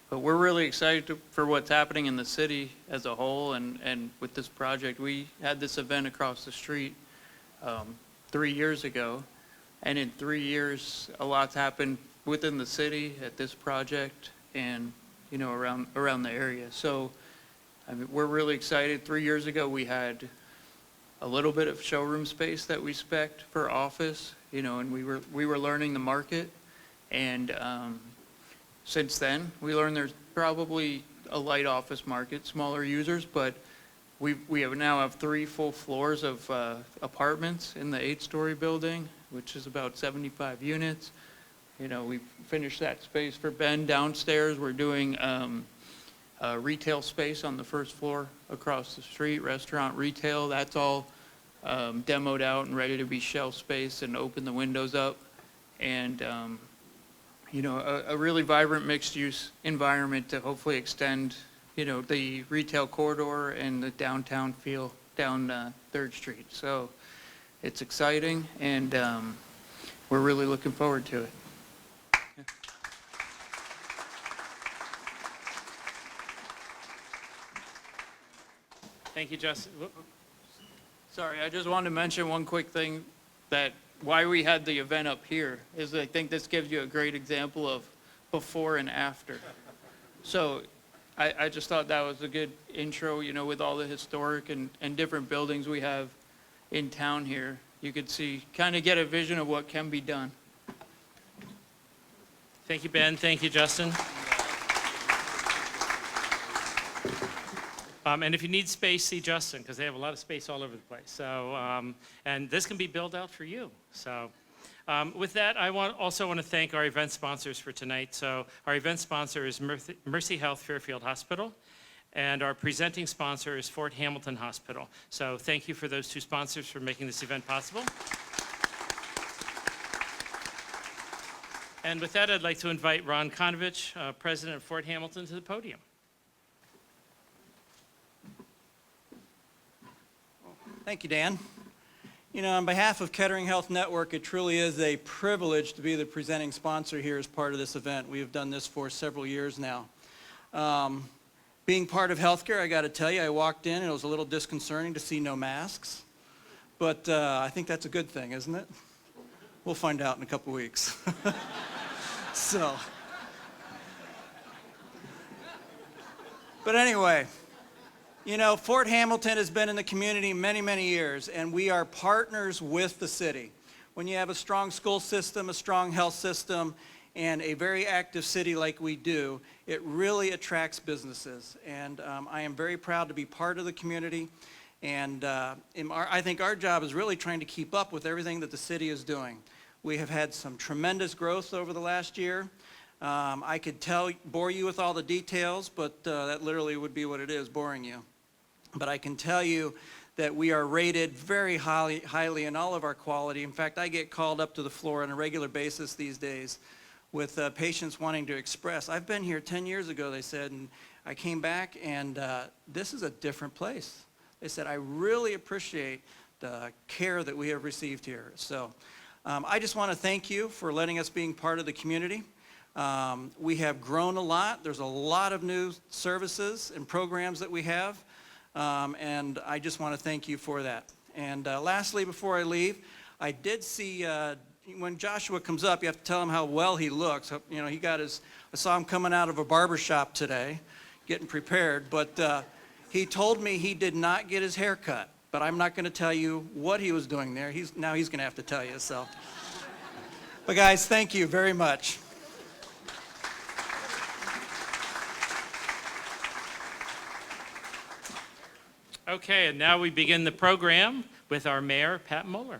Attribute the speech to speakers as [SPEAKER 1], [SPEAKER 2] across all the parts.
[SPEAKER 1] But we're really excited for what's happening in the city as a whole, and with this project. We had this event across the street 3 years ago, and in 3 years, a lot's happened within the city at this project and, you know, around the area. So, I mean, we're really excited. 3 years ago, we had a little bit of showroom space that we spec'd for office, you know, and we were learning the market. And since then, we learned there's probably a light office market, smaller users, but we now have 3 full floors of apartments in the 8-story building, which is about 75 units. You know, we finished that space for Ben. Downstairs, we're doing retail space on the first floor across the street, restaurant, retail. That's all demoed out and ready to be shelf space and open the windows up. And you know, a really vibrant mixed-use environment to hopefully extend, you know, the retail corridor and the downtown feel down 3rd Street. So it's exciting, and we're really looking forward to it. Yeah.
[SPEAKER 2] Thank you, Justin.
[SPEAKER 1] Sorry, I just wanted to mention one quick thing, that why we had the event up here is I think this gives you a great example of before and after. So I just thought that was a good intro, you know, with all the historic and different buildings we have in town here. You could see, kind of get a vision of what can be done.
[SPEAKER 2] Thank you, Ben. Thank you, Justin. And if you need space, see Justin, because they have a lot of space all over the place. So, and this can be built out for you. So, with that, I also want to thank our event sponsors for tonight. So, our event sponsor is Mercy Health Fairfield Hospital, and our presenting sponsor is Fort Hamilton Hospital. So, thank you for those 2 sponsors for making this event possible. And with that, I'd like to invite Ron Konovich, President of Fort Hamilton, to the podium.
[SPEAKER 3] Thank you, Dan. You know, on behalf of Kettering Health Network, it truly is a privilege to be the presenting sponsor here as part of this event. We have done this for several years now. Being part of healthcare, I got to tell you, I walked in and it was a little disconcerting to see no masks. But I think that's a good thing, isn't it? We'll find out in a couple weeks. So. But anyway. You know, Fort Hamilton has been in the community many, many years, and we are partners with the city. When you have a strong school system, a strong health system, and a very active city like we do, it really attracts businesses. And I am very proud to be part of the community. And I think our job is really trying to keep up with everything that the city is doing. We have had some tremendous growth over the last year. I could bore you with all the details, but that literally would be what it is, boring you. But I can tell you that we are rated very highly in all of our quality. In fact, I get called up to the floor on a regular basis these days with patients wanting to express. I've been here 10 years ago, they said, and I came back, and this is a different place. They said, I really appreciate the care that we have received here. So I just want to thank you for letting us being part of the community. We have grown a lot. There's a lot of new services and programs that we have. And I just want to thank you for that. And lastly, before I leave, I did see, when Joshua comes up, you have to tell him how well he looks. You know, I saw him coming out of a barber shop today, getting prepared, but he told me he did not get his hair cut. But I'm not going to tell you what he was doing there. Now he's going to have to tell you, so. But guys, thank you very much.
[SPEAKER 2] Okay, and now we begin the program with our mayor, Pat Mueller.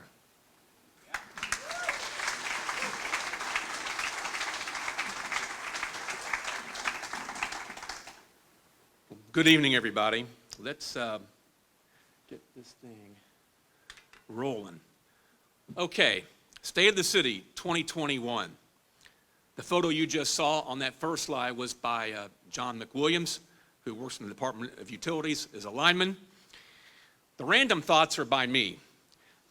[SPEAKER 4] Good evening, everybody. Let's get this thing rolling. Okay, State of the City 2021. The photo you just saw on that first slide was by John McWilliams, who works in the Department of Utilities as a lineman. The random thoughts are by me.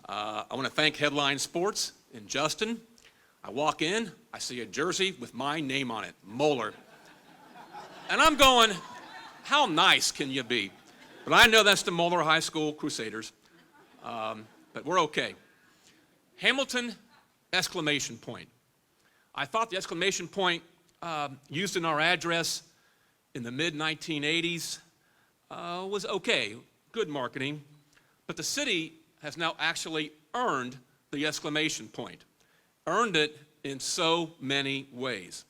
[SPEAKER 4] I want to thank Headline Sports and Justin. I walk in, I see a jersey with my name on it, Mueller. And I'm going, how nice can you be? But I know that's the Moeller High School Crusaders, but we're okay. Hamilton, exclamation point. I thought the exclamation point used in our address in the mid-1980s was okay, good marketing, but the city has now actually earned the exclamation point, earned it in so many ways.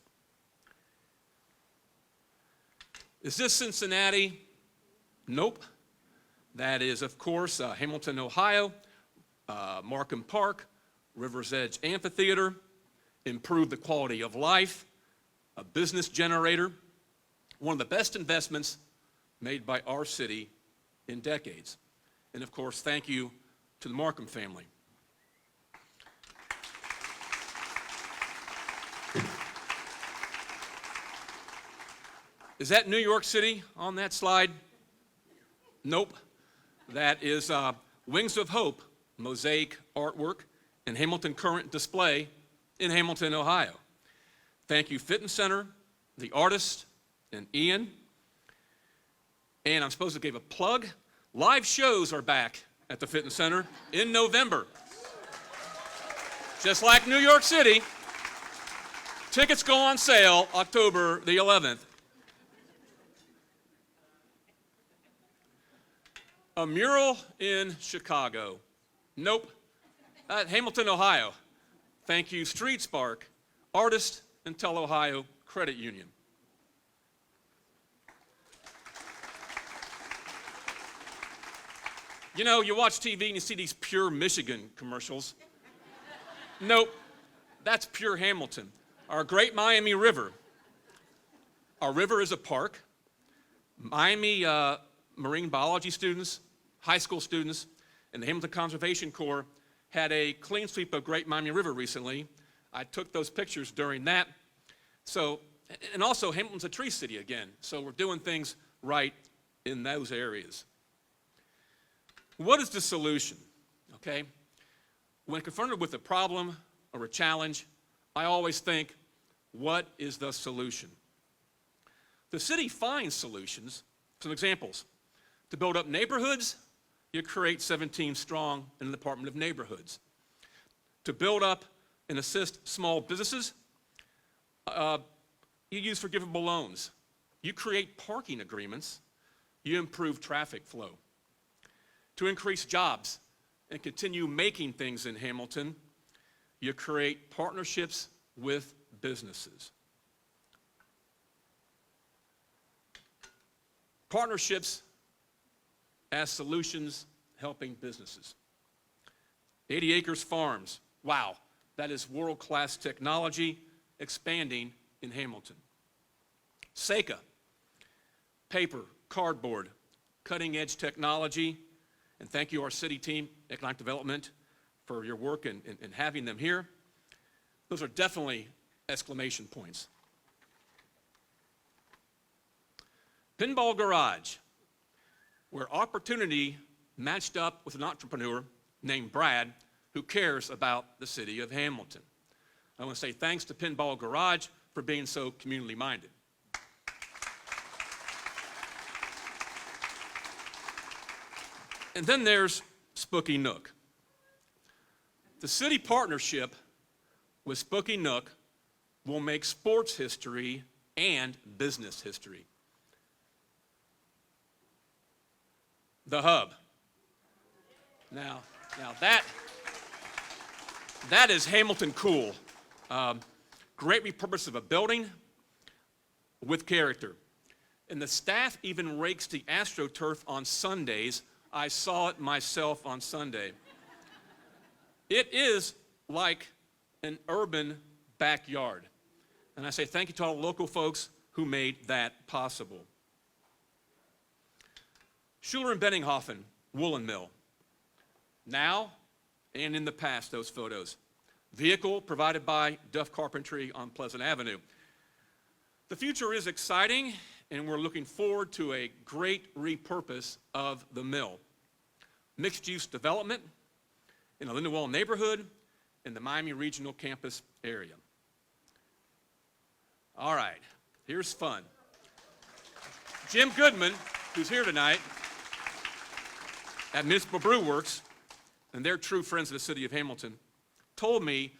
[SPEAKER 4] Is this Cincinnati? Nope. That is, of course, Hamilton, Ohio, Markham Park, River's Edge Amphitheater, improved the quality of life, a business generator, one of the best investments made by our city in decades. And of course, thank you to the Markham family. Is that New York City on that slide? Nope. That is Wings of Hope mosaic artwork and Hamilton Current display in Hamilton, Ohio. Thank you, Fitness Center, the artist, and Ian. And I'm supposed to give a plug. Live shows are back at the Fitness Center in November. Just like New York City. Tickets go on sale October the 11th. A mural in Chicago. Nope. Hamilton, Ohio. Thank you, Street Spark, Artist, and Tell Ohio Credit Union. You know, you watch TV and you see these Pure Michigan commercials. Nope, that's Pure Hamilton. Our great Miami River. Our river is a park. Miami marine biology students, high school students, and the Hamilton Conservation Corps had a clean sweep of Great Miami River recently. I took those pictures during that. So, and also Hamilton's a tree city again, so we're doing things right in those areas. What is the solution, okay? When confronted with a problem or a challenge, I always think, what is the solution? The city finds solutions. Some examples. To build up neighborhoods, you create 17 strong in the Department of Neighborhoods. To build up and assist small businesses, you use forgivable loans. You create parking agreements. You improve traffic flow. To increase jobs and continue making things in Hamilton, you create partnerships with businesses. Partnerships as solutions helping businesses. 80 Acres Farms, wow, that is world-class technology expanding in Hamilton. SIDECAR, paper, cardboard, cutting-edge technology, and thank you, our city team, Economic Development, for your work in having them here. Those are definitely exclamation points. Pinball Garage, where opportunity matched up with an entrepreneur named Brad who cares about the city of Hamilton. I want to say thanks to Pinball Garage for being so community-minded. And then there's Spooky Nook. The city partnership with Spooky Nook will make sports history and business history. The Hub. Now that is Hamilton cool. Great repurpose of a building with character. And the staff even rakes the AstroTurf on Sundays. I saw it myself on Sunday. It is like an urban backyard. And I say thank you to all the local folks who made that possible. Schuler and Benninghofen Woolen Mill. Now and in the past, those photos. Vehicle provided by Duff Carpentry on Pleasant Avenue. The future is exciting, and we're looking forward to a great repurpose of the mill. Mixed-use development in the Lindenwold neighborhood in the Miami Regional Campus area. All right, here's fun. Jim Goodman, who's here tonight, at Municipal Brew Works, and they're true friends of the city of Hamilton, told me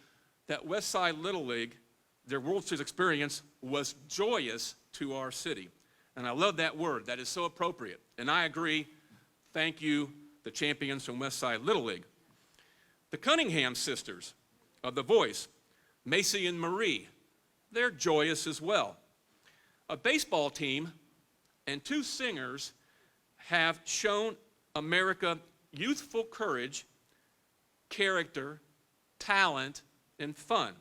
[SPEAKER 4] that Westside Little League, their World Series experience, was joyous to our city. And I love that word. That is so appropriate. And I agree. Thank you, the champions from Westside Little League. The Cunningham sisters of The Voice, Macy and Marie, they're joyous as well. A baseball team and 2 singers have shown America youthful courage, character, talent, and fun.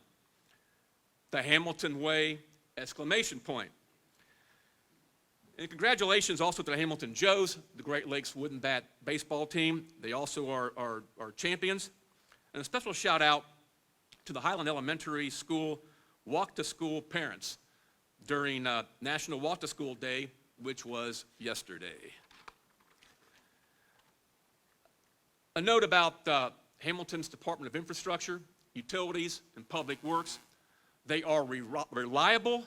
[SPEAKER 4] The Hamilton Way, exclamation point. And congratulations also to the Hamilton Joes, the Great Lakes Wooden Bat baseball team. They also are champions. And a special shout out to the Highland Elementary School Walk to School parents during National Walk to School Day, which was yesterday. A note about Hamilton's Department of Infrastructure, Utilities, and Public Works. They are reliable,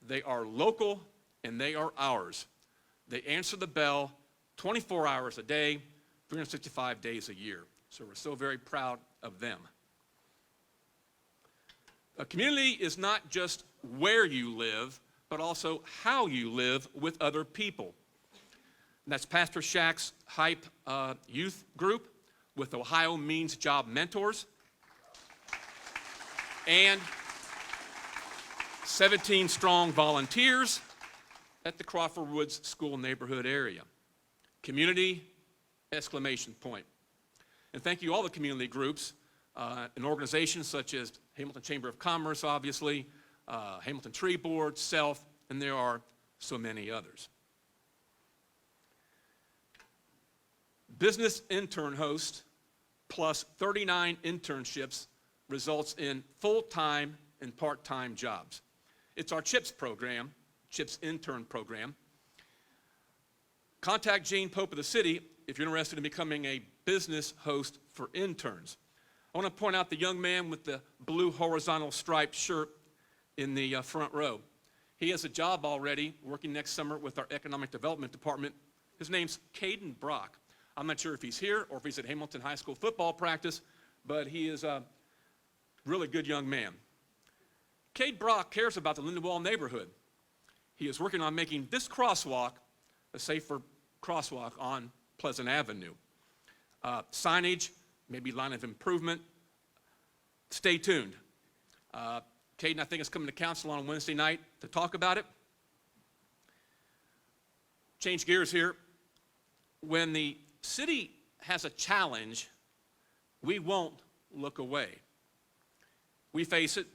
[SPEAKER 4] they are local, and they are ours. They answer the bell 24 hours a day, 365 days a year. So we're so very proud of them. A community is not just where you live, but also how you live with other people. And that's Pastor Shack's Hype youth group with Ohio Means Job Mentors. And 17 strong volunteers at the Crawford Woods School neighborhood area. Community, exclamation point. And thank you all the community groups and organizations such as Hamilton Chamber of Commerce, obviously, Hamilton Tree Board, SELF, and there are so many others. Business intern host plus 39 internships results in full-time and part-time jobs. It's our CHIPS program, CHIPS intern program. Contact Gene Pope of the city if you're interested in becoming a business host for interns. I want to point out the young man with the blue horizontal striped shirt in the front row. He has a job already working next summer with our economic development department. His name's Caden Brock. I'm not sure if he's here or if he's at Hamilton High School football practice, but he is a really good young man. Cade Brock cares about the Lindenwall neighborhood. He is working on making this crosswalk a safer crosswalk on Pleasant Avenue. Signage, maybe line of improvement. Stay tuned. Caden, I think, is coming to council on Wednesday night to talk about it. Change gears here. When the city has a challenge, we won't look away. We face it.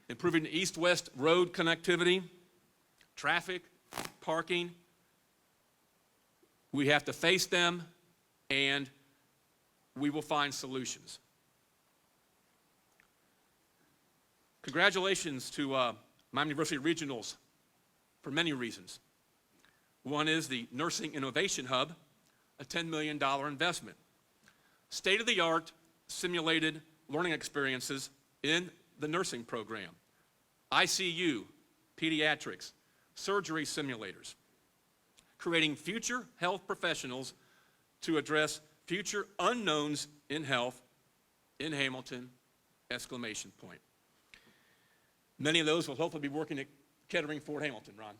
[SPEAKER 4] Improving east-west road connectivity, traffic, parking. We have to face them, and we will find solutions. Congratulations to Miami University Regionals for many reasons. One is the Nursing Innovation Hub, a $10 million investment. State-of-the-art simulated learning experiences in the nursing program. ICU, pediatrics, surgery simulators. Creating future health professionals to address future unknowns in health in Hamilton, exclamation point. Many of those will hopefully be working at Kettering Fort Hamilton, Ron.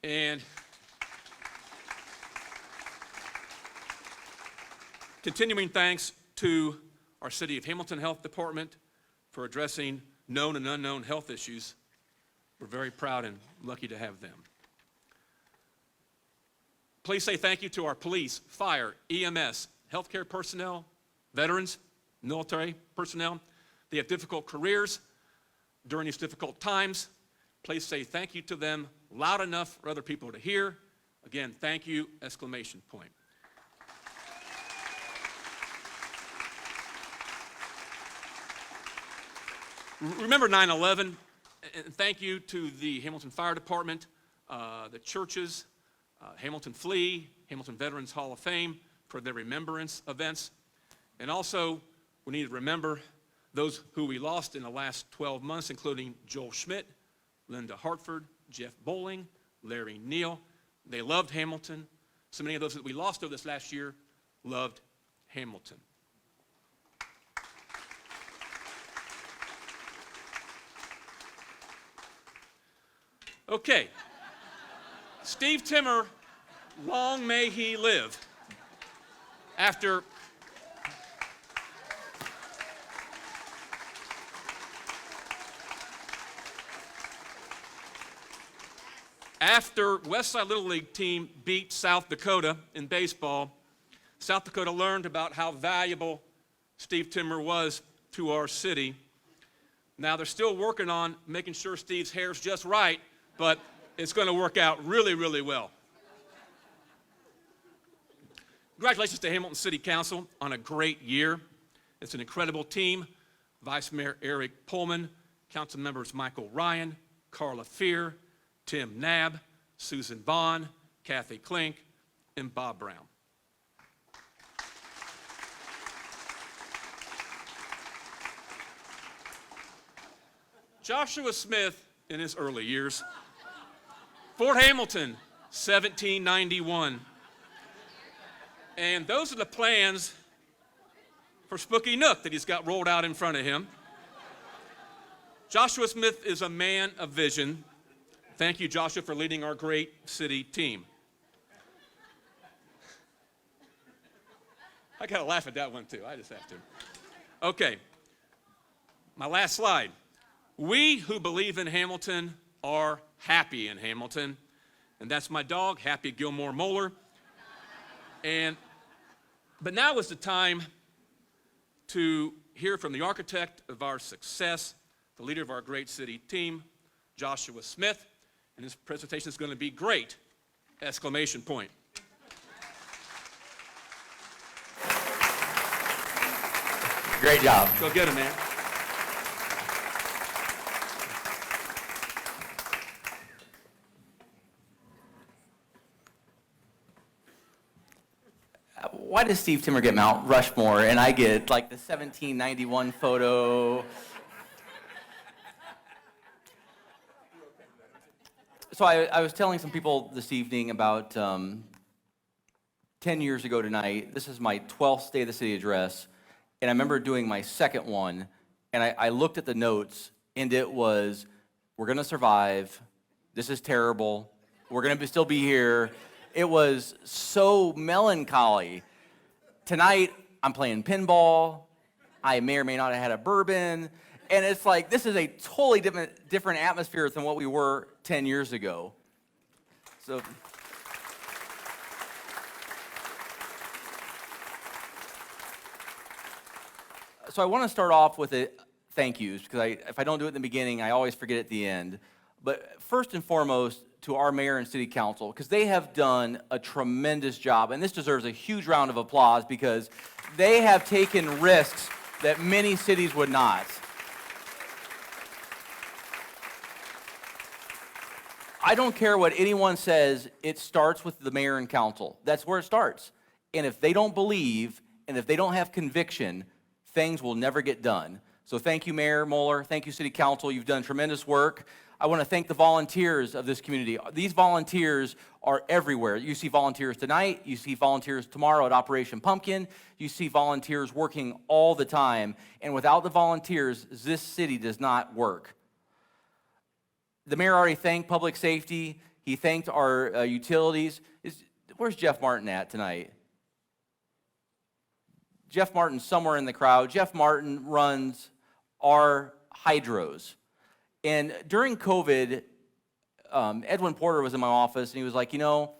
[SPEAKER 4] And continuing thanks to our City of Hamilton Health Department for addressing known and unknown health issues. We're very proud and lucky to have them. Please say thank you to our police, fire, EMS, healthcare personnel, veterans, military personnel. They have difficult careers during these difficult times. Please say thank you to them loud enough for other people to hear. Again, thank you, exclamation point. Remember 9/11, and thank you to the Hamilton Fire Department, the churches, Hamilton Flea, Hamilton Veterans Hall of Fame for their remembrance events. And also, we need to remember those who we lost in the last 12 months, including Joel Schmidt, Linda Hartford, Jeff Bowling, Larry Neal. They loved Hamilton. So many of those that we lost over this last year loved Hamilton. Okay. Steve Timmer, long may he live. After Westside Little League team beat South Dakota in baseball, South Dakota learned about how valuable Steve Timmer was to our city. Now they're still working on making sure Steve's hair's just right, but it's going to work out really, really well. Congratulations to Hamilton City Council on a great year. It's an incredible team. Vice Mayor Eric Pullman, council members Michael Ryan, Carla Fear, Tim Knabb, Susan Vaughn, Kathy Klink, and Bob Brown. Joshua Smith in his early years. Fort Hamilton, 1791. And those are the plans for Spooky Nook that he's got rolled out in front of him. Joshua Smith is a man of vision. Thank you, Joshua, for leading our great city team. I gotta laugh at that one too, I just have to. Okay, my last slide. We who believe in Hamilton are happy in Hamilton, and that's my dog, Happy Gilmore Moeller. But now is the time to hear from the architect of our success, the leader of our great city team, Joshua Smith, and his presentation is going to be great! Exclamation point.
[SPEAKER 5] Great job.
[SPEAKER 4] Go get him, man.
[SPEAKER 5] Why does Steve Timmer get Mount Rushmore and I get like the 1791 photo? So I was telling some people this evening about 10 years ago tonight, this is my 12th State of the City address, and I remember doing my second one, and I looked at the notes, and it was, we're going to survive, this is terrible, we're going to still be here. It was so melancholy. Tonight, I'm playing pinball, I may or may not have had a bourbon, and it's like, this is a totally different atmosphere than what we were 10 years ago. So I want to start off with a thank yous, because if I don't do it in the beginning, I always forget at the end. But first and foremost, to our mayor and city council, because they have done a tremendous job, and this deserves a huge round of applause because they have taken risks that many cities would not. I don't care what anyone says, it starts with the mayor and council. That's where it starts. And if they don't believe, and if they don't have conviction, things will never get done. So thank you, Mayor Moeller. Thank you, City Council. You've done tremendous work. I want to thank the volunteers of this community. These volunteers are everywhere. You see volunteers tonight. You see volunteers tomorrow at Operation Pumpkin. You see volunteers working all the time. And without the volunteers, this city does not work. The mayor already thanked public safety. He thanked our utilities. Where's Jeff Martin at tonight? Jeff Martin's somewhere in the crowd. Jeff Martin runs our hydros. And during COVID, Edwin Porter was in my office, and he was like, you know,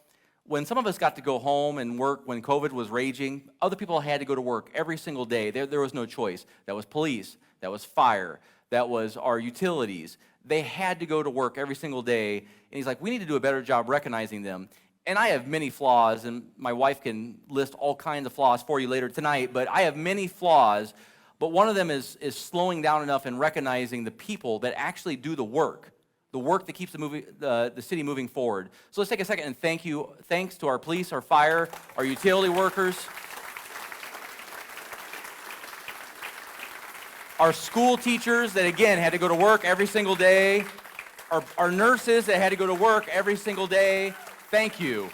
[SPEAKER 5] when some of us got to go home and work when COVID was raging, other people had to go to work every single day. There was no choice. That was police. That was fire. That was our utilities. They had to go to work every single day. And he's like, we need to do a better job recognizing them. And I have many flaws, and my wife can list all kinds of flaws for you later tonight, but I have many flaws. But one of them is slowing down enough and recognizing the people that actually do the work that keeps the city moving forward. So let's take a second and thanks to our police, our fire, our utility workers, our school teachers that, again, had to go to work every single day. our nurses that had to go to work every single day, thank you.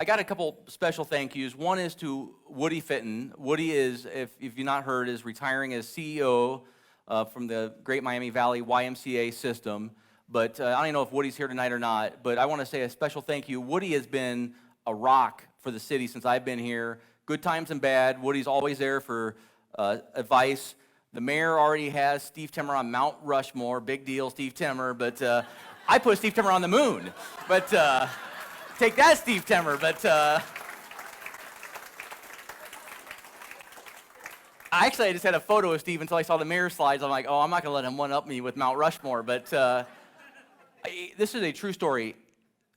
[SPEAKER 5] I got a couple special thank yous. One is to Woody Fitton. Woody is, if you've not heard, is retiring as CEO from the Great Miami Valley YMCA system. But I don't even know if Woody's here tonight or not, but I want to say a special thank you. Woody has been a rock for the city since I've been here. Good times and bad. Woody's always there for advice. The mayor already has Steve Timmer on Mount Rushmore. Big deal, Steve Timmer. But I put Steve Timmer on the moon. But take that, Steve Timmer. But actually, I just had a photo of Steve until I saw the mayor's slides. I'm like, oh, I'm not going to let him one-up me with Mount Rushmore. But this is a true story.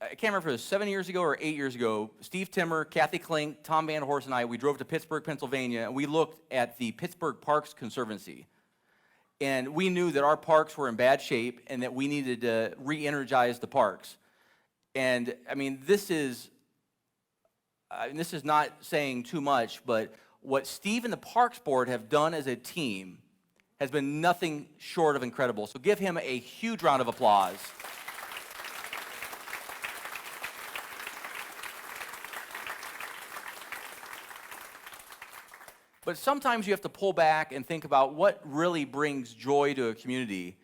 [SPEAKER 5] I can't remember if it was 7 years ago or 8 years ago. Steve Timmer, Kathy Klink, Tom Van Horst, and I, we drove to Pittsburgh, Pennsylvania, and we looked at the Pittsburgh Parks Conservancy. And we knew that our parks were in bad shape and that we needed to re-energize the parks. And, I mean, this is not saying too much, but what Steve and the Parks Board have done as a team has been nothing short of incredible. So give him a huge round of applause. But sometimes you have to pull back and think about what really brings joy to a community.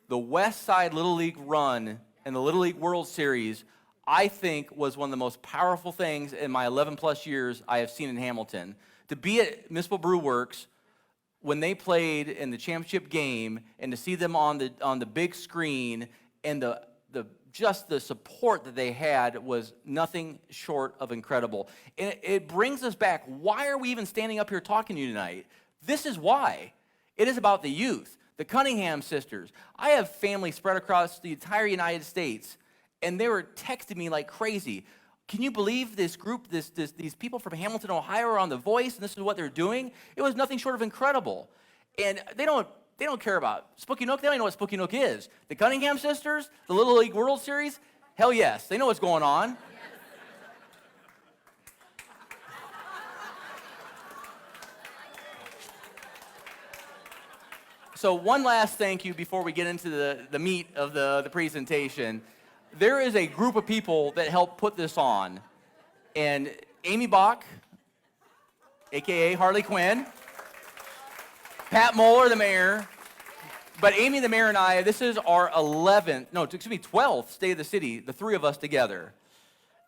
[SPEAKER 5] The West Side Little League run and the Little League World Series, I think, was one of the most powerful things in my 11-plus years I have seen in Hamilton. To be at Municipal Brew Works when they played in the championship game and to see them on the big screen and just the support that they had was nothing short of incredible. And it brings us back. Why are we even standing up here talking to you tonight? This is why. It is about the youth, the Cunningham sisters. I have family spread across the entire United States, and they were texting me like crazy. Can you believe this group, these people from Hamilton, Ohio are on The Voice, and this is what they're doing? It was nothing short of incredible. And they don't care about Spooky Nook. They don't even know what Spooky Nook is. The Cunningham sisters, the Little League World Series, hell yes. They know what's going on. So one last thank you before we get into the meat of the presentation. There is a group of people that helped put this on. And Amy Bach, a.k.a. Harley Quinn, Pat Moeller, the mayor, but Amy, the mayor, and I, this is our 12th State of the City, the three of us together.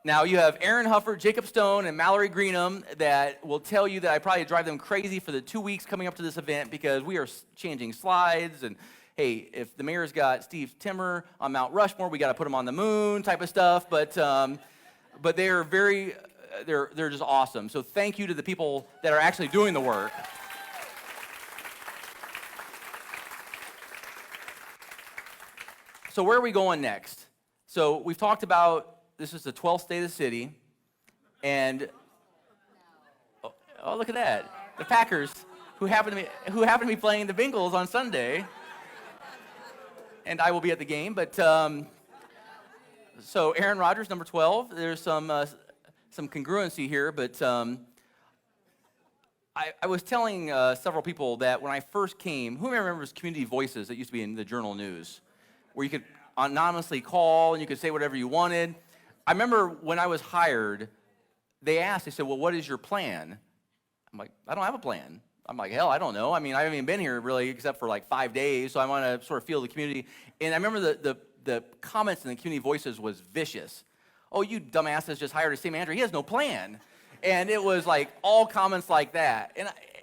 [SPEAKER 5] Now, you have Aaron Hufford, Jacob Stone, and Mallory Greenham that will tell you that I probably drive them crazy for the 2 weeks coming up to this event because we are changing slides, and hey, if the mayor's got Steve Timmer on Mount Rushmore, we got to put him on the moon type of stuff, but they are they're just awesome. So thank you to the people that are actually doing the work. So where are we going next? So we've talked about this is the 12th state of the city, and oh look at that, the Packers, who happen to be playing the Bengals on Sunday, and I will be at the game. But so Aaron Rodgers, number 12. There's some congruency here, but I was telling several people that when I first came, who remembers Community Voices that used to be in the Journal News, where you could anonymously call and you could say whatever you wanted. I remember when I was hired, they said, well, what is your plan? I'm like, I don't have a plan. I'm like, hell, I don't know. I mean, I haven't even been here really except for like 5 days, so I want to sort of feel the community. And I remember the comments in the Community Voices was vicious. Oh, you dumbasses just hired a city manager. He has no plan. And it was like all comments like that.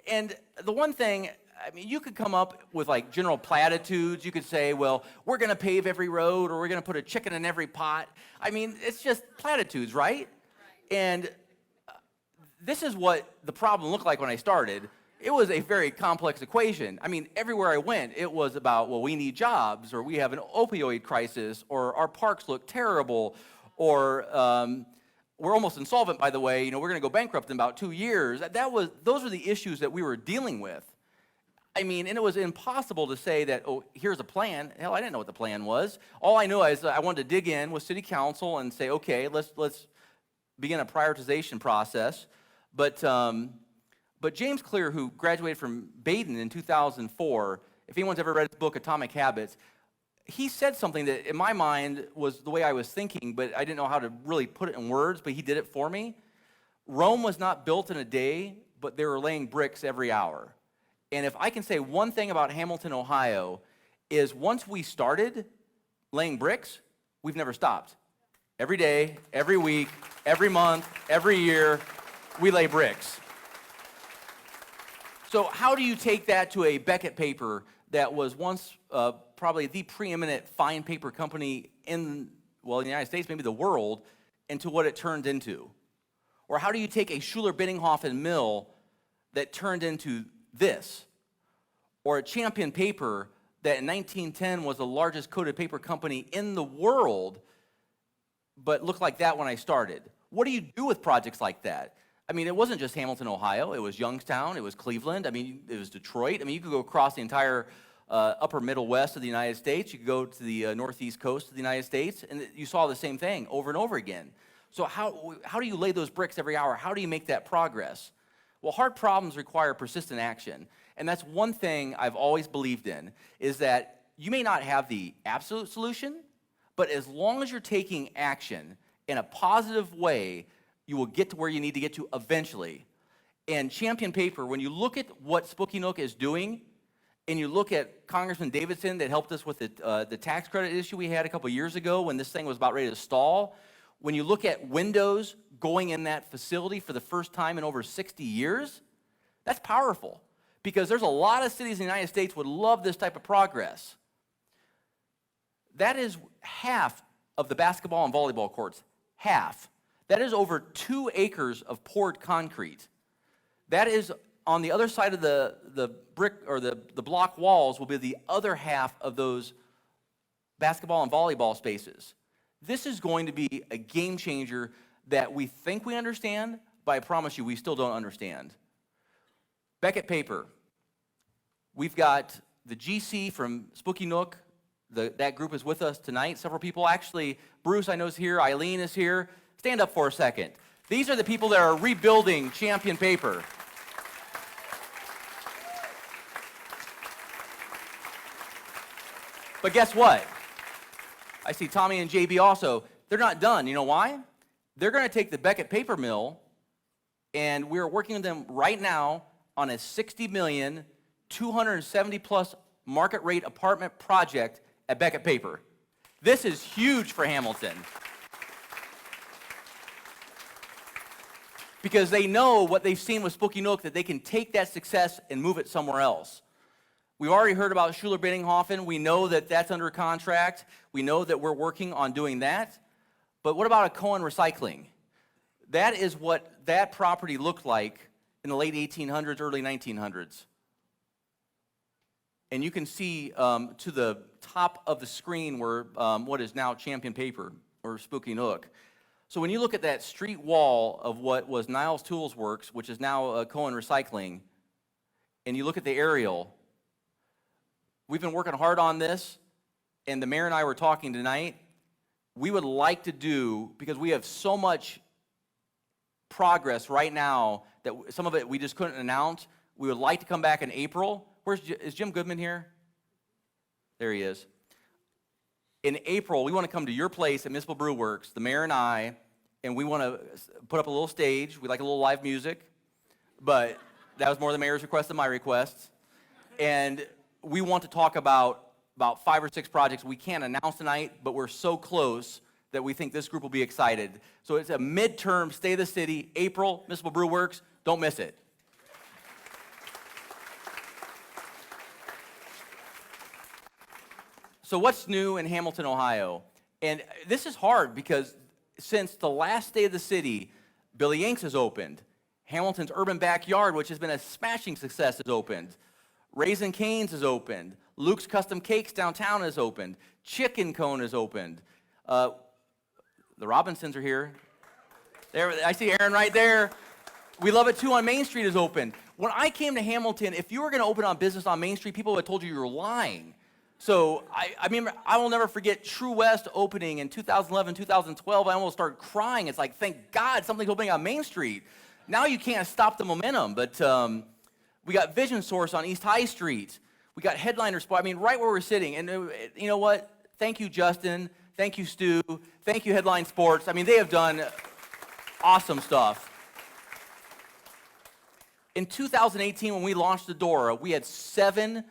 [SPEAKER 5] And the one thing, I mean, you could come up with like general platitudes. You could say, well, we're going to pave every road, or we're going to put a chicken in every pot. I mean, it's just platitudes, right? And this is what the problem looked like when I started. It was a very complex equation. I mean, everywhere I went, it was about, well, we need jobs, or we have an opioid crisis, or our parks look terrible, or we're almost insolvent, by the way. You know, we're going to go bankrupt in about 2 years. Those were the issues that we were dealing with. I mean, and it was impossible to say that, oh, here's a plan. Hell, I didn't know what the plan was. All I knew is I wanted to dig in with city council and say, okay, let's begin a prioritization process. But But James Clear, who graduated from Baden in 2004, if anyone's ever read his book, Atomic Habits, he said something that in my mind was the way I was thinking, but I didn't know how to really put it in words, but he did it for me. Rome was not built in a day, but they were laying bricks every hour. And if I can say one thing about Hamilton, Ohio, is once we started laying bricks, we've never stopped. Every day, every week, every month, every year, we lay bricks. So how do you take that to a Beckett paper that was once probably the preeminent fine paper company in, well, in the United States, maybe the world, into what it turned into? Or how do you take a Schuler-Biddinghofen mill that turned into this? Or a Champion paper that in 1910 was the largest coated paper company in the world, but looked like that when I started? What do you do with projects like that? I mean, it wasn't just Hamilton, Ohio. It was Youngstown. It was Cleveland. I mean, it was Detroit. I mean, you could go across the entire upper middle west of the United States. You could go to the northeast coast of the United States, and you saw the same thing over and over again. So how do you lay those bricks every hour? How do you make that progress? Well, hard problems require persistent action. And that's one thing I've always believed in, is that you may not have the absolute solution, but as long as you're taking action in a positive way, you will get to where you need to get to eventually. And Champion Paper, when you look at what Spooky Nook is doing, and you look at Congressman Davidson that helped us with the tax credit issue we had a couple years ago when this thing was about ready to stall, when you look at windows going in that facility for the first time in over 60 years, that's powerful. Because there's a lot of cities in the United States would love this type of progress. That is half of the basketball and volleyball courts. Half. That is over 2 acres of poured concrete. That is on the other side of the brick or the block walls will be the other half of those basketball and volleyball spaces. This is going to be a game changer that we think we understand, but I promise you we still don't understand. Beckett Paper. We've got the GC from Spooky Nook. That group is with us tonight. Several people, actually, Bruce I know is here, Eileen is here. Stand up for a second. These are the people that are rebuilding Champion Paper. But guess what? I see Tommy and JB also. They're not done. You know why? They're going to take the Beckett Paper Mill, and we're working with them right now on a $60 million, 270-plus market rate apartment project at Beckett Paper. This is huge for Hamilton. Because they know what they've seen with Spooky Nook, that they can take that success and move it somewhere else. We've already heard about Schuler-Biddinghofen. We know that that's under contract. We know that we're working on doing that. But what about a Cohen Recycling? That is what that property looked like in the late 1800s, early 1900s. And you can see to the top of the screen where what is now Champion Paper or Spooky Nook. So when you look at that street wall of what was Niles Tools Works, which is now Cohen Recycling, and you look at the aerial, we've been working hard on this, and the mayor and I were talking tonight. We would like to do, because we have so much progress right now that some of it we just couldn't announce, we would like to come back in April. Is Jim Goodman here? There he is. In April, we want to come to your place at Municipal Brew Works, the mayor and I, and we want to put up a little stage. We like a little live music, but that was more the mayor's request than my request. And we want to talk about 5 or 6 projects we can't announce tonight, but we're so close that we think this group will be excited. So it's a midterm State of the City, April, Municipal Brew Works. Don't miss it. So what's new in Hamilton, Ohio? And this is hard because since the last State of the City, Billy Yanks has opened. Hamilton's Urban Backyard, which has been a smashing success, has opened. Raisin Cane's is opened. Luke's Custom Cakes downtown is opened. Chicken Cone is opened. The Robinsons are here. There, I see Aaron right there. We Love It Too on Main Street is open. When I came to Hamilton, if you were going to open on business on Main Street, people would have told you were lying. So I remember, I will never forget True West opening in 2011, 2012. I almost started crying. It's like, thank God something's opening on Main Street. Now you can't stop the momentum, but we got Vision Source on East High Street. We got Headliner Spot, I mean, right where we're sitting. And you know what? Thank you, Justin. Thank you, Stu. Thank you, Headline Sports. I mean, they have done awesome stuff. In 2018, when we launched the Dora, we had 7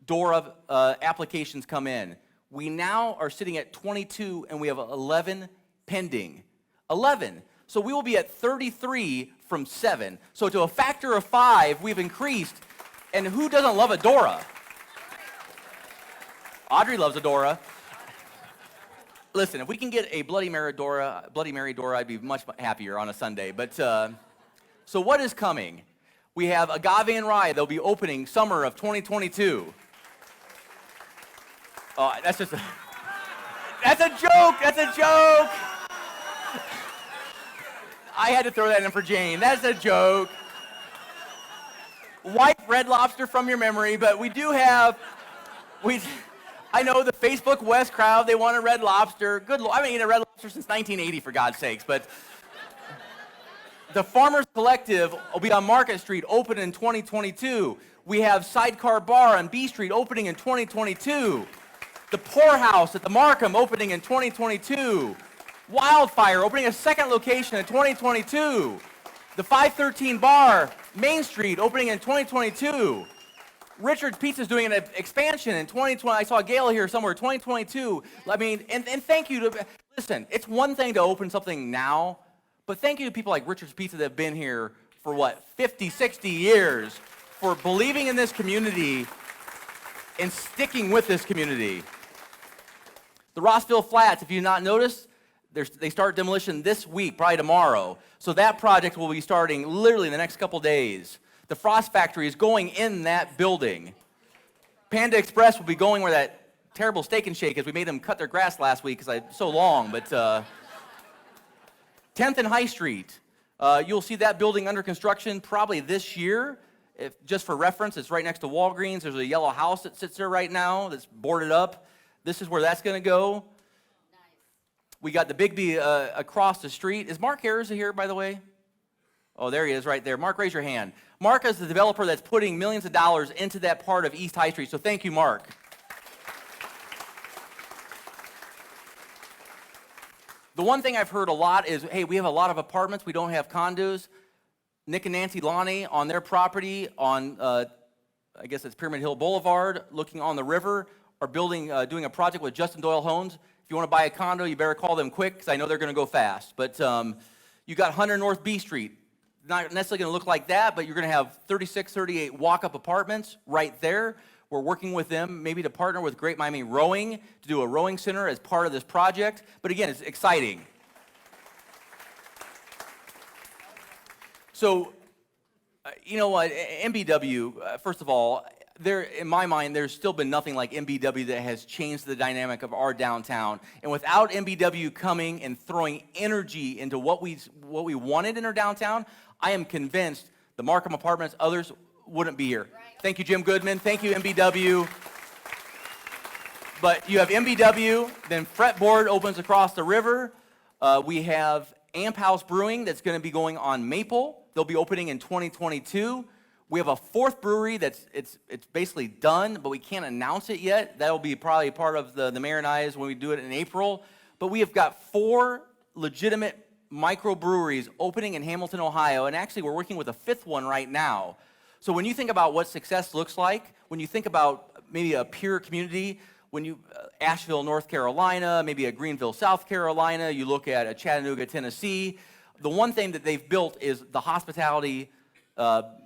[SPEAKER 5] Dora applications come in. We now are sitting at 22, and we have 11 pending. 11. So we will be at 33 from 7. So to a factor of 5, we've increased. And who doesn't love a Dora? Audrey loves a Dora. Listen, if we can get a Bloody Mary Dora, I'd be much happier on a Sunday. But so what is coming? We have Agave and Rye. They'll be opening summer of 2022. That's just that's a joke. That's a joke. I had to throw that in for Jane. That's a joke. Wipe Red Lobster from your memory, but we do have, I know the Facebook West crowd, they want a Red Lobster. Good Lord, I haven't eaten a Red Lobster since 1980, for God's sakes, but the Farmers Collective will be on Market Street, open in 2022. We have SIDECAR Bar on B Street opening in 2022. The Poorhouse at the Markham opening in 2022. Wildfire opening a second location in 2022. The 513 Bar, Main Street, opening in 2022. Richard's Pizza is doing an expansion in 2020. I saw Gail here somewhere, 2022. I mean, and thank you to, listen, it's one thing to open something now, but thank you to people like Richard's Pizza that have been here for what, 50, 60 years, for believing in this community and sticking with this community. The Rossville Flats, if you've not noticed, they start demolition this week, probably tomorrow. So that project will be starting literally in the next couple days. The Frost Factory is going in that building. Panda Express will be going where that terrible Steak and Shake is. We made them cut their grass last week because it's so long. But 10th and High Street, you'll see that building under construction probably this year. Just for reference, it's right next to Walgreens. There's a yellow house that sits there right now that's boarded up. This is where that's going to go. Nice. We got the Bigby across the street. Is Mark Harris here, by the way? Oh, there he is right there. Mark, raise your hand. Mark is the developer that's putting millions of dollars into that part of East High Street, so thank you, Mark. The one thing I've heard a lot is, hey, we have a lot of apartments, we don't have condos. Nick and Nancy Lonnie on their property on, I guess it's Pyramid Hill Boulevard, looking on the river, are building, doing a project with Justin Doyle Homes. If you want to buy a condo, you better call them quick, because I know they're going to go fast. But you got 100 North B Street. Not necessarily going to look like that, but you're going to have 36, 38 walk-up apartments right there. We're working with them maybe to partner with Great Miami Rowing to do a rowing center as part of this project. But again, it's exciting. So, you know what, MBW, first of all, in my mind, there's still been nothing like MBW that has changed the dynamic of our downtown. And without MBW coming and throwing energy into what we wanted in our downtown, I am convinced the Markham Apartments, others wouldn't be here. Right. Thank you, Jim Goodman. Thank you, MBW. But you have MBW, then Fretboard opens across the river. We have Amp House Brewing that's going to be going on Maple. They'll be opening in 2022. We have a 4th brewery that's it's basically done, but we can't announce it yet. That'll be probably part of the Mayor and I's when we do it in April. But we have got 4 legitimate microbreweries opening in Hamilton, Ohio, and actually we're working with a 5th one right now. So when you think about what success looks like, when you think about maybe a peer community, when you, Asheville, North Carolina, maybe a Greenville, South Carolina, you look at a Chattanooga, Tennessee, the one thing that they've built is the hospitality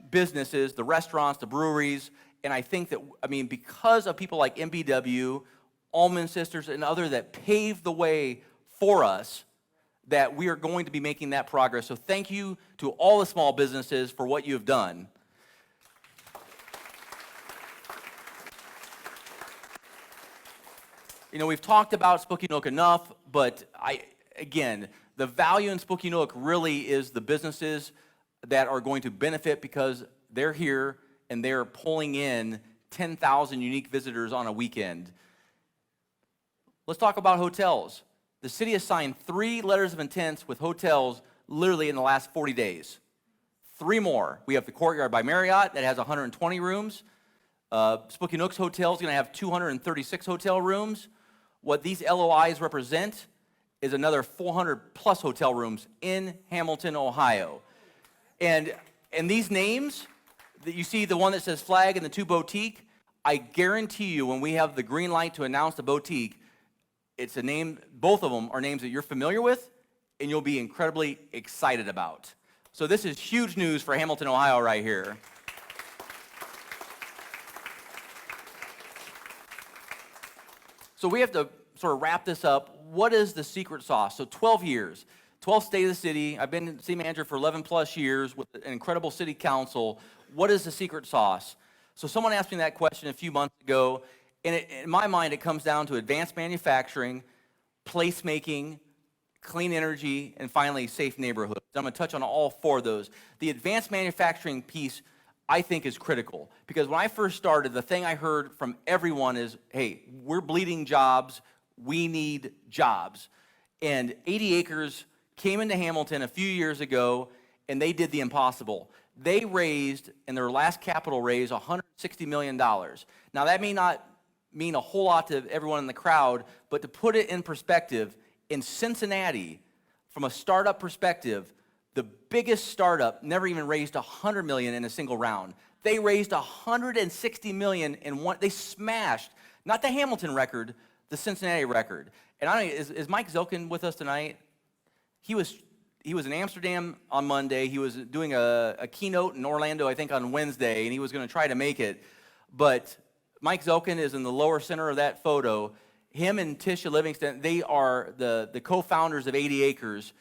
[SPEAKER 5] businesses, the restaurants, the breweries, and I think that, I mean, because of people like MBW, Allman Sisters, and others that paved the way for us, that we are going to be making that progress. So thank you to all the small businesses for what you have done. You know, we've talked about Spooky Nook enough, but again, the value in Spooky Nook really is the businesses that are going to benefit because they're here and they're pulling in 10,000 unique visitors on a weekend. Let's talk about hotels. The city has signed 3 letters of intent with hotels literally in the last 40 days. 3 more. We have the Courtyard by Marriott that has 120 rooms. Spooky Nooks Hotel is going to have 236 hotel rooms. What these LOIs represent is another 400 plus hotel rooms in Hamilton, Ohio. And these names, that you see the one that says Flag and the 2 boutique, I guarantee you when we have the green light to announce the boutique, it's a name, both of them are names that you're familiar with and you'll be incredibly excited about. So this is huge news for Hamilton, Ohio right here. So we have to sort of wrap this up. What is the secret sauce? So 12 years, 12th state of the city. I've been city manager for 11 plus years with an incredible city council. What is the secret sauce? So someone asked me that question a few months ago, and in my mind, it comes down to advanced manufacturing, placemaking, clean energy, and finally, safe neighborhoods. I'm going to touch on all 4 of those. The advanced manufacturing piece, I think, is critical, because when I first started, the thing I heard from everyone is, hey, we're bleeding jobs, we need jobs. And 80 Acres came into Hamilton a few years ago, and they did the impossible. They raised, in their last capital raise, $160 million. Now, that may not mean a whole lot to everyone in the crowd, but to put it in perspective, in Cincinnati, from a startup perspective, the biggest startup never even raised $100 million in a single round. They raised $160 million in one. They smashed, not the Hamilton record, the Cincinnati record. And I don't know, is Mike Zilkin with us tonight? He was in Amsterdam on Monday. He was doing a keynote in Orlando, I think, on Wednesday, and he was going to try to make it. But Mike Zilkin is in the lower center of that photo. Him and Tisha Livingston, they are the co-founders of 80 Acres.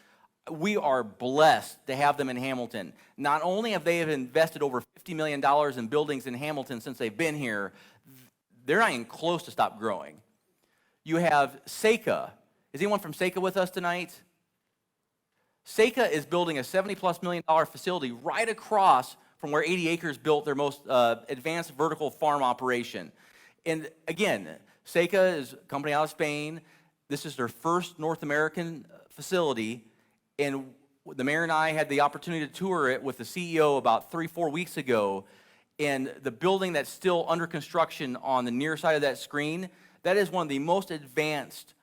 [SPEAKER 5] We are blessed to have them in Hamilton. Not only have they invested over $50 million in buildings in Hamilton since they've been here, they're not even close to stop growing. You have SIDECAR. Is anyone from SIDECAR with us tonight? SIDECAR is building a $70+ million facility right across from where 80 Acres built their most advanced vertical farm operation. And again, SIDECAR is a company out of Spain. This is their first North American facility. And the mayor and I had the opportunity to tour it with the CEO about 3-4 weeks ago. And the building that's still under construction on the near side of that screen, that is one of the most advanced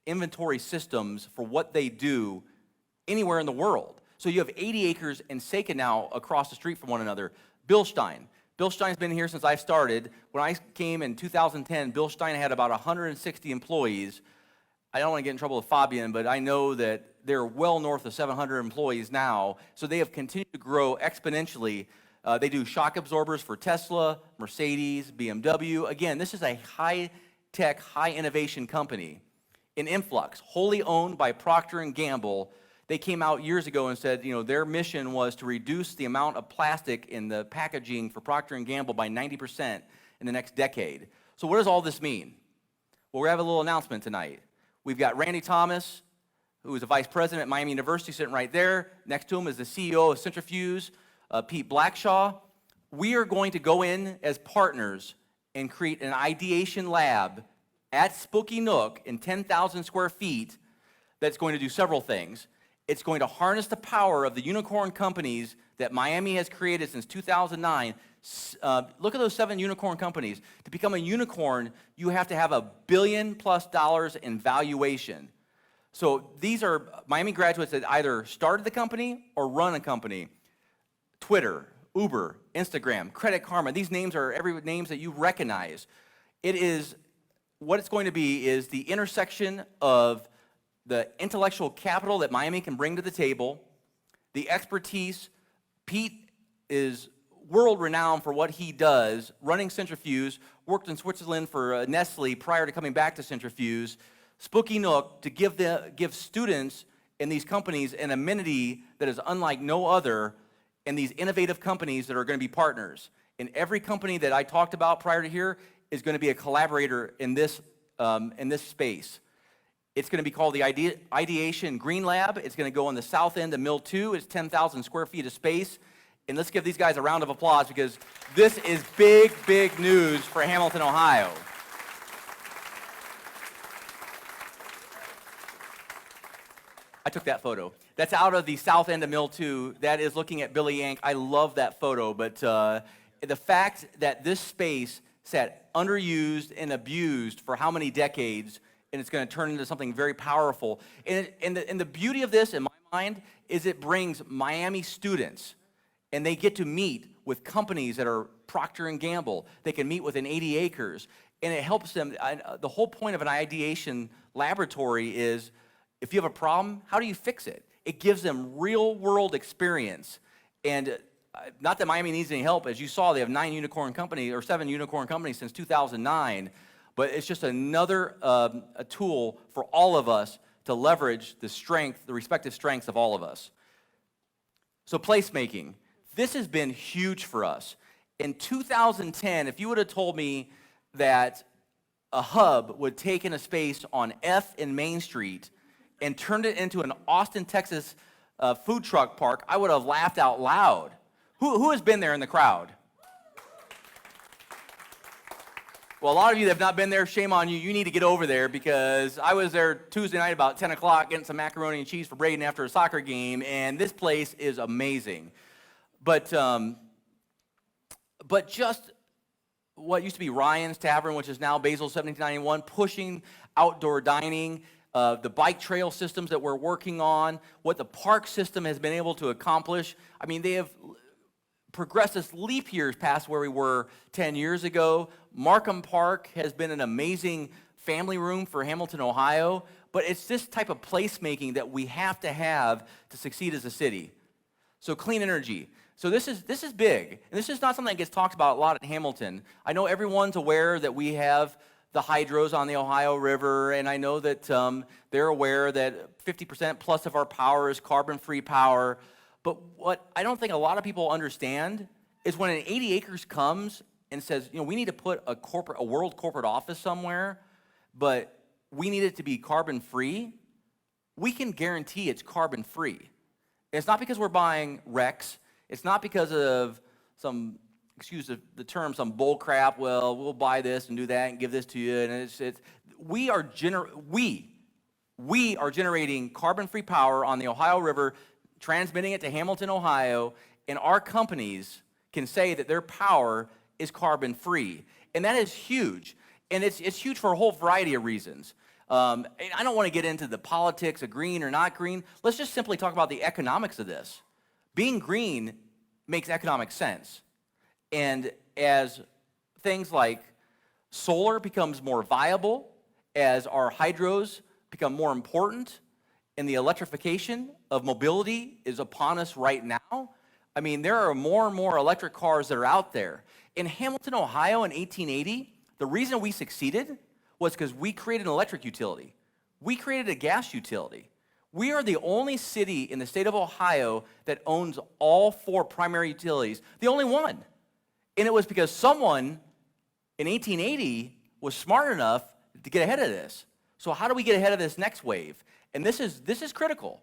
[SPEAKER 5] inventory systems for what they do anywhere in the world. So you have 80 Acres and SIDECAR now across the street from one another. Bill Stein. Bill Stein's been here since I started. When I came in 2010, Bill Stein had about 160 employees. I don't want to get in trouble with Fabian, but I know that they're well north of 700 employees now. So they have continued to grow exponentially. They do shock absorbers for Tesla, Mercedes, BMW. Again, this is a high-tech, high-innovation company. In Influx, wholly owned by Procter & Gamble, they came out years ago and said, their mission was to reduce the amount of plastic in the packaging for Procter & Gamble by 90% in the next decade. So what does all this mean? Well, we have a little announcement tonight. We've got Randy Thomas, who is a vice president at Miami University, sitting right there. Next to him is the CEO of Centrifuge, Pete Blackshaw. We are going to go in as partners and create an ideation lab at Spooky Nook in 10,000 square feet that's going to do several things. It's going to harness the power of the unicorn companies that Miami has created since 2009. Look at those 7 unicorn companies. To become a unicorn, you have to have $1 billion+ in valuation. So these are Miami graduates that either started the company or run a company. Twitter, Uber, Instagram, Credit Karma. These names are every names that you recognize. What it's going to be is the intersection of the intellectual capital that Miami can bring to the table, the expertise. Pete is world-renowned for what he does, running Centrifuge, worked in Switzerland for Nestle prior to coming back to Centrifuge. Spooky Nook, to give students in these companies an amenity that is unlike no other, and these innovative companies that are going to be partners. And every company that I talked about prior to here is going to be a collaborator in this space. It's going to be called the Ideation Green Lab. It's going to go on the south end of Mill 2. It's 10,000 square feet of space. And let's give these guys a round of applause because this is big, big news for Hamilton, Ohio. I took that photo. That's out of the south end of Mill 2. That is looking at Billy Yank. I love that photo, but the fact that this space sat underused and abused for how many decades, and it's going to turn into something very powerful. And the beauty of this, in my mind, is it brings Miami students, and they get to meet with companies that are Procter & Gamble. They can meet within 80 acres, and it helps them. The whole point of an ideation laboratory is, if you have a problem, how do you fix it? It gives them real-world experience. And not that Miami needs any help. As you saw, they have 7 unicorn companies since 2009. But it's just another a tool for all of us to leverage the respective strengths of all of us. So placemaking. This has been huge for us. In 2010, if you would have told me that a hub would take in a space on F and Main Street and turned it into an Austin, Texas food truck park, I would have laughed out loud. Who has been there in the crowd? Well, a lot of you that have not been there, shame on you. You need to get over there, because I was there Tuesday night about 10 o'clock getting some macaroni and cheese for Braden after a soccer game, and this place is amazing. But just what used to be Ryan's Tavern, which is now Basil 1791, pushing outdoor dining, the bike trail systems that we're working on, what the park system has been able to accomplish. I mean, they have progressed this leap years past where we were 10 years ago. Markham Park has been an amazing family room for Hamilton, Ohio, but it's this type of placemaking that we have to succeed as a city. So clean energy. So this is big, and this is not something that gets talked about a lot at Hamilton. I know everyone's aware that we have the hydros on the Ohio River, and I know that they're aware that 50% plus of our power is carbon-free power. But what I don't think a lot of people understand is when an 80 acres comes and says, we need to put a world corporate office somewhere, but we need it to be carbon-free, we can guarantee it's carbon-free. It's not because we're buying RECs. It's not because of some, excuse the term, some bull crap. Well, we'll buy this and do that and give this to you. And we are generating carbon-free power on the Ohio River, transmitting it to Hamilton, Ohio, and our companies can say that their power is carbon-free. And that is huge. And it's huge for a whole variety of reasons. And I don't want to get into the politics of green or not green. Let's just simply talk about the economics of this. Being green makes economic sense. And as things like solar becomes more viable, as our hydros become more important, and the electrification of mobility is upon us right now, I mean, there are more and more electric cars that are out there. In Hamilton, Ohio in 1880, the reason we succeeded was because we created an electric utility. We created a gas utility. We are the only city in the state of Ohio that owns all 4 primary utilities, the only one. And it was because someone in 1880 was smart enough to get ahead of this. So how do we get ahead of this next wave? And this is critical.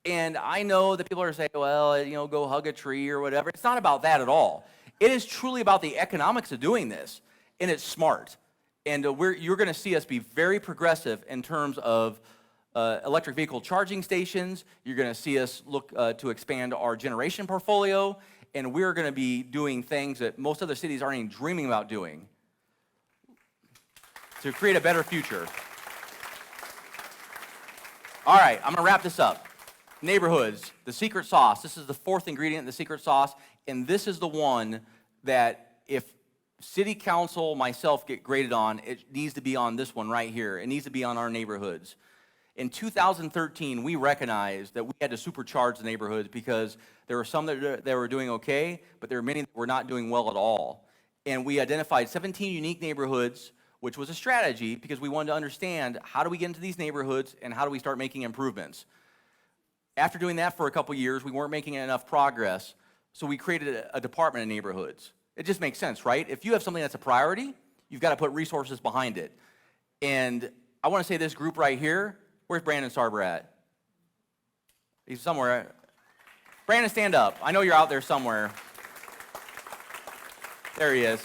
[SPEAKER 5] And I know that people are saying, well, go hug a tree or whatever. It's not about that at all. It is truly about the economics of doing this, and it's smart. And you're going to see us be very progressive in terms of electric vehicle charging stations. You're going to see us look to expand our generation portfolio, and we're going to be doing things that most other cities aren't even dreaming about doing to create a better future. All right, I'm going to wrap this up. Neighborhoods, the secret sauce. This is the 4th ingredient in the secret sauce, and this is the one that if City Council, myself get graded on, it needs to be on this one right here. It needs to be on our neighborhoods. In 2013, we recognized that we had to supercharge the neighborhoods because there were some that were doing okay, but there were many that were not doing well at all. And we identified 17 unique neighborhoods, which was a strategy because we wanted to understand how do we get into these neighborhoods and how do we start making improvements. After doing that for a couple years, we weren't making enough progress, so we created a department of neighborhoods. It just makes sense, right? If you have something that's a priority, you've got to put resources behind it. And I want to say this group right here, where's Brandon Sarber at? He's somewhere. Brandon, stand up. I know you're out there somewhere. There he is.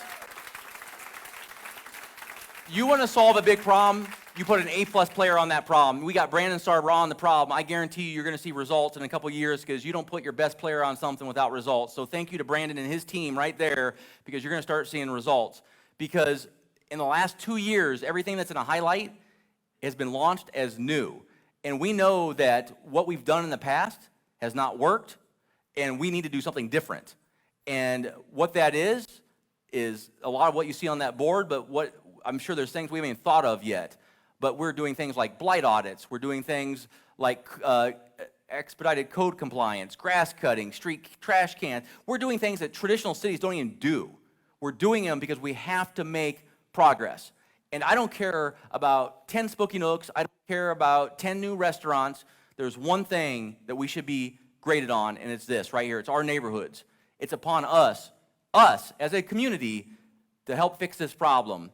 [SPEAKER 5] You want to solve a big problem? you put an A-plus player on that problem. We got Brandon Sarber on the problem. I guarantee you're going to see results in a couple years because you don't put your best player on something without results. So thank you to Brandon and his team right there because you're going to start seeing results. Because in the last 2 years, everything that's in a highlight has been launched as new. And we know that what we've done in the past has not worked, and we need to do something different. And what that is a lot of what you see on that board, but what I'm sure there's things we haven't even thought of yet. But we're doing things like blight audits. We're doing things like expedited code compliance, grass cutting, street trash cans. We're doing things that traditional cities don't even do. We're doing them because we have to make progress. And I don't care about 10 Spooky Nooks. I don't care about 10 new restaurants. There's one thing that we should be graded on, and it's this right here. It's our neighborhoods. It's upon us as a community to help fix this problem.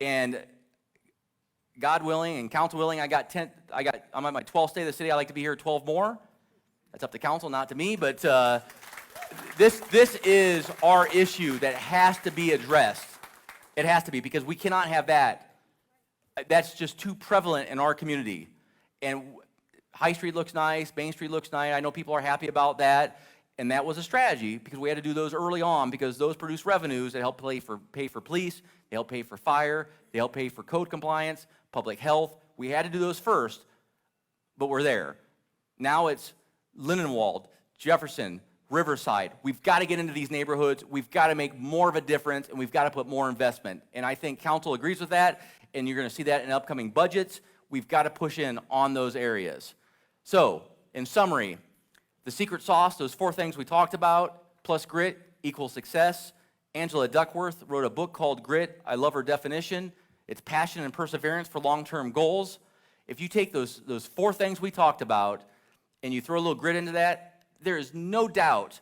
[SPEAKER 5] And God willing and council willing, I'm at my 12th state of the city. I'd like to be here 12 more. That's up to council, not to me. But this is our issue that has to be addressed. It has to be because we cannot have that. That's just too prevalent in our community. And High Street looks nice. Main Street looks nice. I know people are happy about that. And that was a strategy because we had to do those early on because those produce revenues that help pay for police, they help pay for fire, they help pay for code compliance, public health. We had to do those first, but we're there. Now it's Lindenwold, Jefferson, Riverside. We've got to get into these neighborhoods. We've got to make more of a difference, and we've got to put more investment. And I think council agrees with that, and you're going to see that in upcoming budgets. We've got to push in on those areas. So, in summary, the secret sauce, those 4 things we talked about, plus grit equals success. Angela Duckworth wrote a book called Grit. I love her definition. It's passion and perseverance for long-term goals. If you take those 4 things we talked about and you throw a little grit into that, there is no doubt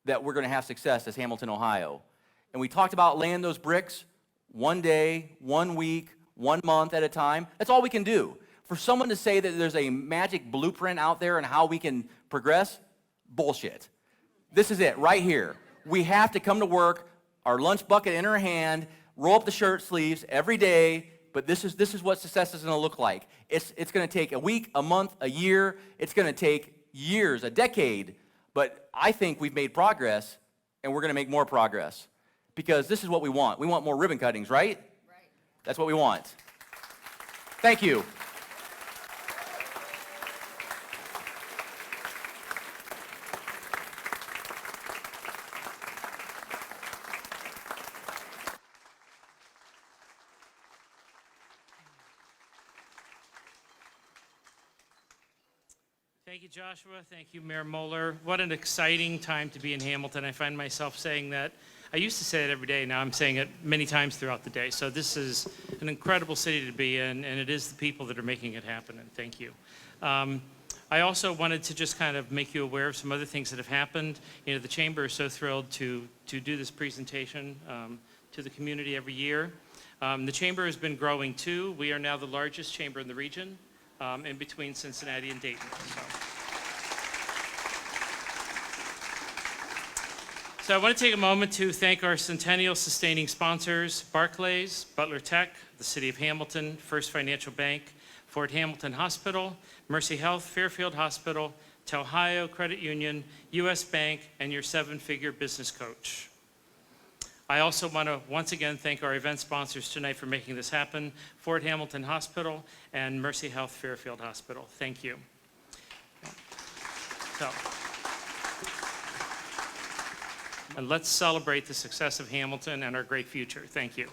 [SPEAKER 5] that we're going to have success as Hamilton, Ohio. And we talked about laying those bricks 1 day, 1 week, 1 month at a time. That's all we can do. For someone to say that there's a magic blueprint out there and how we can progress, bullshit. This is it right here. We have to come to work, our lunch bucket in our hand, roll up the shirt sleeves every day, but this is what success is going to look like. It's going to take a week, a month, a year. It's going to take years, a decade, but I think we've made progress, and we're going to make more progress because this is what we want. We want more ribbon cuttings, right? Right. That's what we want. Thank you.
[SPEAKER 2] Thank you, Joshua. Thank you, Mayor Moeller. What an exciting time to be in Hamilton. I find myself saying that. I used to say it every day. Now I'm saying it many times throughout the day. So this is an incredible city to be in, and it is the people that are making it happen, and thank you. I also wanted to just kind of make you aware of some other things that have happened. You know, the Chamber is so thrilled to do this presentation to the community every year. The Chamber has been growing too. We are now the largest chamber in the region. In between Cincinnati and Dayton. So I want to take a moment to thank our Centennial sustaining sponsors, Barclays, Butler Tech, the City of Hamilton, First Financial Bank, Fort Hamilton Hospital, Mercy Health, Fairfield Hospital, Ohio Credit Union, U.S. Bank, and your 7-figure business coach. I also want to once again thank our event sponsors tonight for making this happen, Fort Hamilton Hospital and Mercy Health Fairfield Hospital. Thank you. So, and let's celebrate the success of Hamilton and our great future. Thank you.